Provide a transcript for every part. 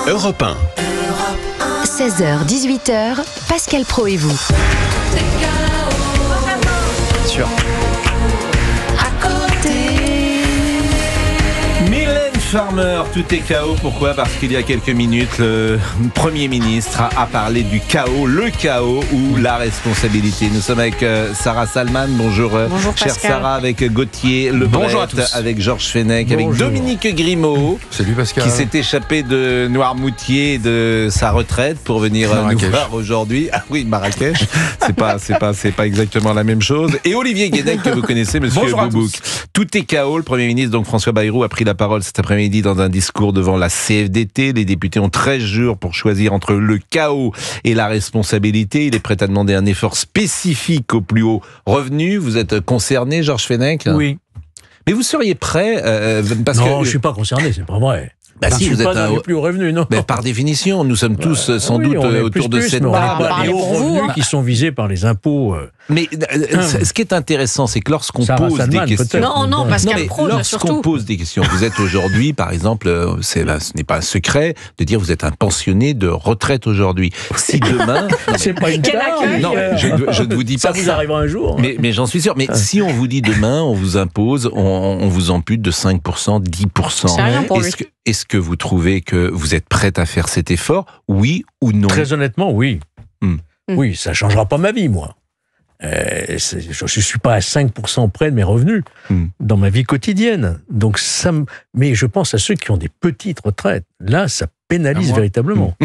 Europe 1. 16h-18h, Pascal Praud et vous. Sûr. Farmer, tout est chaos. Pourquoi ? Parce qu'il y a quelques minutes, le Premier ministre a parlé du chaos, le chaos ou la responsabilité. Nous sommes avec Sarah Salman. Bonjour, chère Sarah, avec Gauthier Lebret, avec Georges Fenech, avec Dominique Grimaud. Salut Pascal. Qui s'est échappé de Noirmoutier de sa retraite pour venir nous voir aujourd'hui. Ah oui, Marrakech. C'est pas exactement la même chose. Et Olivier Guénec, que vous connaissez, monsieur Boubouk. Tout est chaos. Le Premier ministre, donc François Bayrou, a pris la parole cet après-midi dans un discours devant la CFDT. Les députés ont 13 jours pour choisir entre le chaos et la responsabilité. Il est prêt à demander un effort spécifique aux plus hauts revenus. Vous êtes concerné, Georges Fenech ? Oui. Mais vous seriez prêt parce Non, que... je suis pas concerné, c'est pas vrai. Bah si, vous êtes pas dans les plus hauts revenus, non. Mais par définition, nous sommes tous sans doute autour de cette barre. Les hauts revenus qui sont visés par les impôts. Mais ce qui est intéressant, c'est que lorsqu'on pose des questions... Non, Pascal Praud, lorsqu'on pose des questions, vous êtes aujourd'hui, par exemple, ce n'est pas un secret de dire que vous êtes un pensionné de retraite aujourd'hui. Si demain... C'est pas une tare. Non, je ne vous dis pas ça. Ça vous arrivera un jour. Mais j'en suis sûr. Mais si on vous dit demain, on vous impose, on vous ampute de 5%, 10%. C'est rien pour lui. Est-ce que vous trouvez que vous êtes prête à faire cet effort, oui ou non ? Très honnêtement, oui. Oui, ça ne changera pas ma vie, moi. Je ne suis pas à 5% près de mes revenus dans ma vie quotidienne. Donc mais je pense à ceux qui ont des petites retraites. Là, ça pénalise véritablement.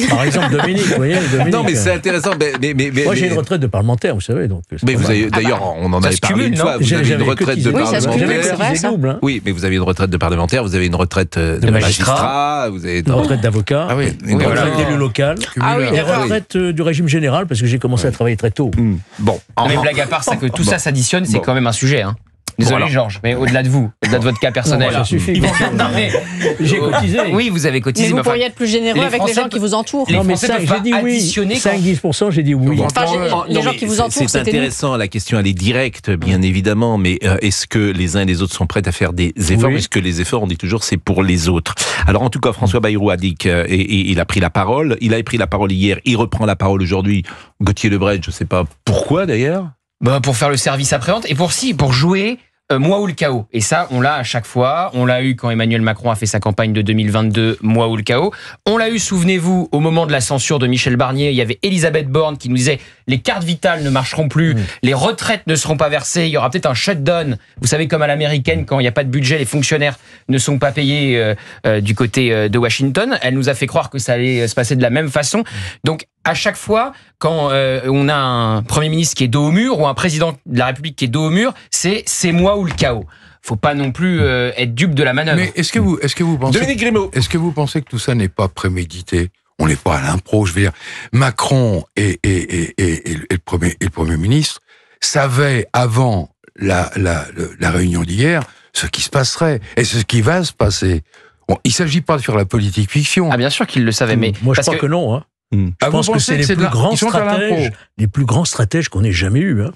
Par exemple, Dominique, vous voyez, non, mais c'est intéressant. Moi, j'ai une retraite de parlementaire, vous savez. Donc, mais vous avez, d'ailleurs, on en avait parlé une fois. Vous avez une retraite de parlementaire. Oui, mais vous avez une retraite de parlementaire, vous avez une retraite de magistrat, vous avez une retraite d'avocat, une retraite d'élu local, et retraite du régime général, parce que j'ai commencé à travailler très tôt. Bon, mais blague à part, c'est que tout ça s'additionne, c'est quand même un sujet, hein. Désolé Georges, mais au-delà de vous, au-delà de votre cas personnel. Ça suffit. J'ai cotisé. Oui, vous avez cotisé. Mais vous pourriez être plus généreux avec les gens qui vous entourent. Non, mais ça, j'ai dit oui. 5-10%, j'ai dit oui. Les gens qui vous entourent, c'est intéressant. La question, elle est directe, bien évidemment. Mais est-ce que les uns et les autres sont prêts à faire des efforts ? Est-ce que les efforts, on dit toujours, c'est pour les autres ? Alors, en tout cas, François Bayrou a dit qu'il a pris la parole. Il avait pris la parole hier. Il reprend la parole aujourd'hui. Gauthier Lebret, je ne sais pas pourquoi d'ailleurs. Pour faire le service après-vente et pour jouer moi ou le chaos. Et ça, on l'a à chaque fois. On l'a eu quand Emmanuel Macron a fait sa campagne de 2022, moi ou le chaos. On l'a eu, souvenez-vous, au moment de la censure de Michel Barnier, il y avait Elisabeth Borne qui nous disait les cartes vitales ne marcheront plus, les retraites ne seront pas versées, il y aura peut-être un shutdown. Vous savez, comme à l'américaine, quand il n'y a pas de budget, les fonctionnaires ne sont pas payés du côté de Washington. Elle nous a fait croire que ça allait se passer de la même façon. Donc, à chaque fois, quand on a un Premier ministre qui est dos au mur ou un président de la République qui est dos au mur, c'est moi ou le chaos. Faut pas non plus être dupe de la manœuvre. Mais est-ce que vous pensez... Dominique Grimaud. Est-ce que vous pensez que tout ça n'est pas prémédité ? On n'est pas à l'impro, je veux dire. Macron et le Premier ministre savaient avant la réunion d'hier ce qui se passerait et ce qui va se passer. Bon, il ne s'agit pas de faire la politique fiction. Ah bien sûr qu'ils le savaient, mais... Moi je crois que non, hein. Je pense que c'est les plus grands stratèges qu'on ait jamais eus. Hein.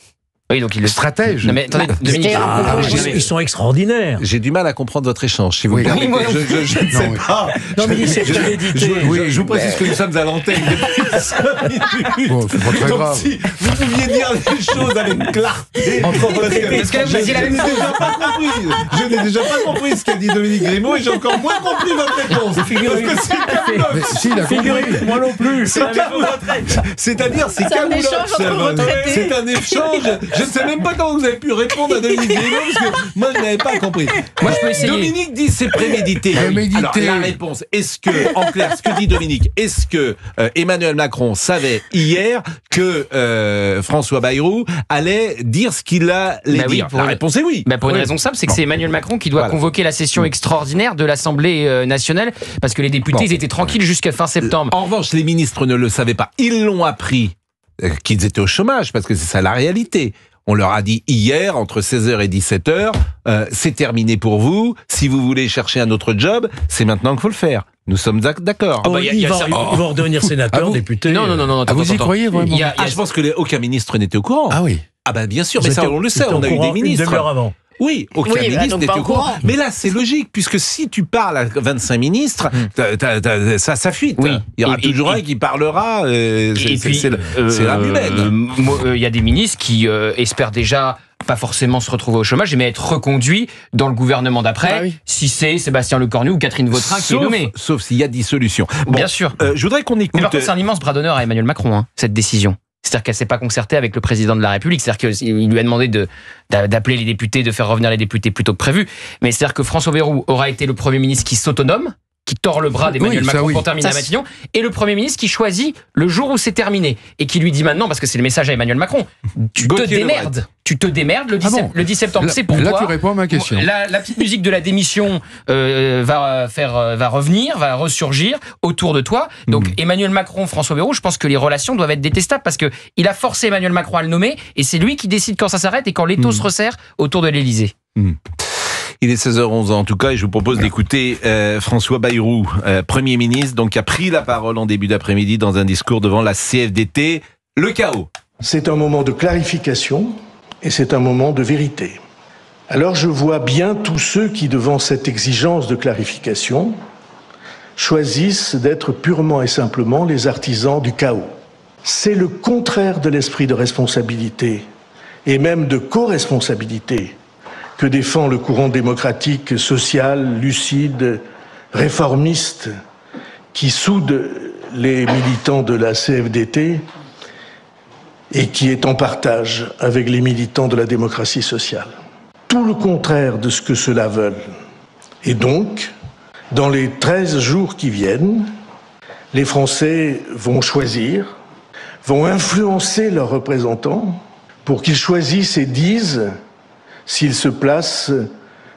Oui, donc ils stratèges. Non mais attendez, Dominique, ils sont extraordinaires. J'ai du mal à comprendre votre échange. Si vous me permettez, je ne sais pas. Non mais c'est prémédité. Je vous précise que nous sommes à l'antenne depuis 5 minutes. Bon, c'est pas très grave. Si vous pouviez dire les choses avec clarté. Parce que là, vous avez la même chose. Je n'ai déjà pas compris ce qu'a dit Dominique Grimaud et j'ai encore moins compris votre réponse. Figurez-vous, moi non plus. C'est-à-dire, c'est camoulox. C'est un échange. Je ne sais même pas comment vous avez pu répondre à Dominique Grimaud, parce que moi, je n'avais pas compris. Moi, je peux essayer. Dominique dit c'est prémédité. Alors, la réponse, est-ce que, en clair, ce que dit Dominique, est-ce que Emmanuel Macron savait hier que François Bayrou allait dire ce qu'il allait dire ? La réponse est oui. Pour une raison simple, c'est que c'est Emmanuel Macron qui doit convoquer la session extraordinaire de l'Assemblée nationale, parce que les députés ils étaient tranquilles jusqu'à fin septembre. En revanche, les ministres ne le savaient pas. Ils l'ont appris qu'ils étaient au chômage, parce que c'est ça la réalité. On leur a dit hier, entre 16h et 17h, c'est terminé pour vous. Si vous voulez chercher un autre job, c'est maintenant qu'il faut le faire. Nous sommes d'accord. Il va redevenir sénateur, député. Non. Vous y croyez vraiment ? Je pense que aucun ministre n'était au courant. Ah oui. Ah ben bien sûr, mais ça on le sait, on a eu des ministres. Une demi-heure avant. Oui, aucun ministre n'était au courant. Mais là, c'est logique, puisque si tu parles à 25 ministres, ça fuite. Oui. Il y aura toujours un qui parlera. C'est la bubène. Il y a des ministres qui espèrent déjà pas forcément se retrouver au chômage, mais être reconduits dans le gouvernement d'après, si c'est Sébastien Lecornu ou Catherine Vautrin qui est nommé. Sauf s'il y a dissolution. Bon, bien sûr. Je voudrais qu'on écoute... Mais par contre, c'est un immense bras d'honneur à Emmanuel Macron, cette décision. C'est-à-dire qu'elle ne s'est pas concertée avec le président de la République. C'est-à-dire qu'il lui a demandé d'appeler les députés, de faire revenir les députés plus tôt que prévu. Mais c'est-à-dire que François Bayrou aura été le Premier ministre qui s'autonome, qui tord le bras d'Emmanuel Macron pour terminer à Matignon, et le Premier ministre qui choisit le jour où c'est terminé, et qui lui dit maintenant, parce que c'est le message à Emmanuel Macron, tu te démerdes le 10 septembre. C'est pour toi. Là, tu réponds à ma question. La petite musique de la démission va revenir, va ressurgir autour de toi. Donc Emmanuel Macron, François Bayrou, je pense que les relations doivent être détestables, parce que il a forcé Emmanuel Macron à le nommer, et c'est lui qui décide quand ça s'arrête et quand l'étau se resserre autour de l'Élysée. Il est 16h11 en tout cas, et je vous propose d'écouter François Bayrou, Premier ministre, donc qui a pris la parole en début d'après-midi dans un discours devant la CFDT. Le chaos. C'est un moment de clarification et c'est un moment de vérité. Alors je vois bien tous ceux qui, devant cette exigence de clarification, choisissent d'être purement et simplement les artisans du chaos. C'est le contraire de l'esprit de responsabilité et même de co-responsabilité que défend le courant démocratique, social, lucide, réformiste, qui soude les militants de la CFDT et qui est en partage avec les militants de la démocratie sociale. Tout le contraire de ce que ceux-là veulent. Et donc, dans les 13 jours qui viennent, les Français vont choisir, vont influencer leurs représentants pour qu'ils choisissent et disent s'ils se placent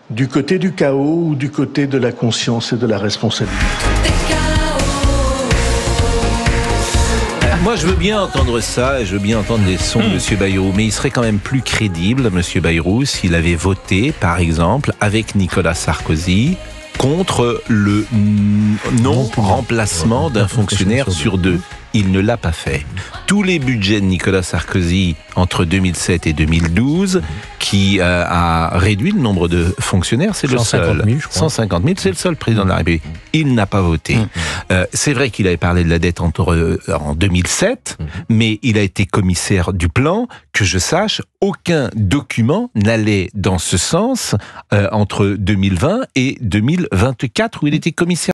du côté du chaos ou du côté de la conscience et de la responsabilité. Moi, je veux bien entendre ça, et je veux bien entendre les sons de M. Bayrou, mais il serait quand même plus crédible, M. Bayrou, s'il avait voté, par exemple, avec Nicolas Sarkozy, contre le non-remplacement d'un fonctionnaire sur deux. Il ne l'a pas fait. Tous les budgets de Nicolas Sarkozy entre 2007 et 2012, qui a réduit le nombre de fonctionnaires, c'est le seul. 150 000, c'est le seul président de la République. Il n'a pas voté. C'est vrai qu'il avait parlé de la dette en 2007, mais il a été commissaire du plan. Que je sache, aucun document n'allait dans ce sens entre 2020 et 2024, où il était commissaire.